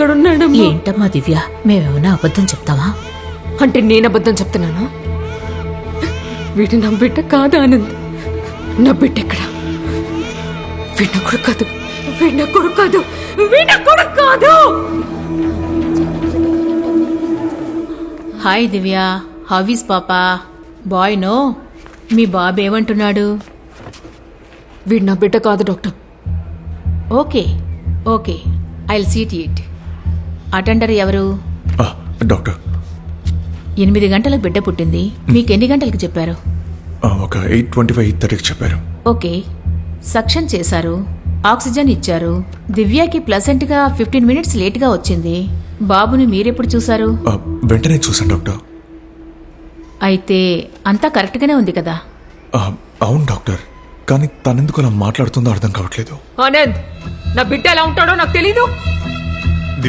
ఎక్కడున్నాడమ్మా? ఏంటమ్మా దివ్య, మేమేమన్నా అబద్ధం చెప్తావా? అంటే నేను అబద్ధం చెప్తున్నాను? వీడు నా బిడ్డ కాదు ఆనంద్. నా బిడ్డ ఎక్కడ? వీడి నా కొడుకు కాదు, వీడి నా కొడుకు కాదు, వీడి నా కొడుకు కాదు. హాయ్ దివ్య, హౌ ఈస్ పాపా? బాయ్ నో, మీ బాబు ఏమంటున్నాడు? వీడు నా బిడ్డ కాదు doctor. Okay okay, aisle seat it. Attender ఎవరు? డాక్టర్. 8 గంటలకు బిడ్డ పుట్టింది. మీకు ఎన్ని గంటలకు చెప్పారు? ఒక 8:25, 8:30కి చెప్పారు. ఓకే, సక్షన్ చేశారు, ఆక్సిజన్ ఇచ్చారు. దివ్యకి ప్లసెంట్గా 15 మినిట్స్ లేట్గా వచ్చింది. బాబుని మీరెప్పుడు చూశారు? వెంటనే చూసాను డాక్టర్. అయితే అంతా కరెక్ట్గానే ఉంది కదా? అవును డాక్టర్, కానీ తనెందుకు అలా మాట్లాడుతుందో అర్థం కావట్లేదు. ఆనంద్, నా బిడ్డ ఎలా ఉంటాడో నాకు తెలీదు.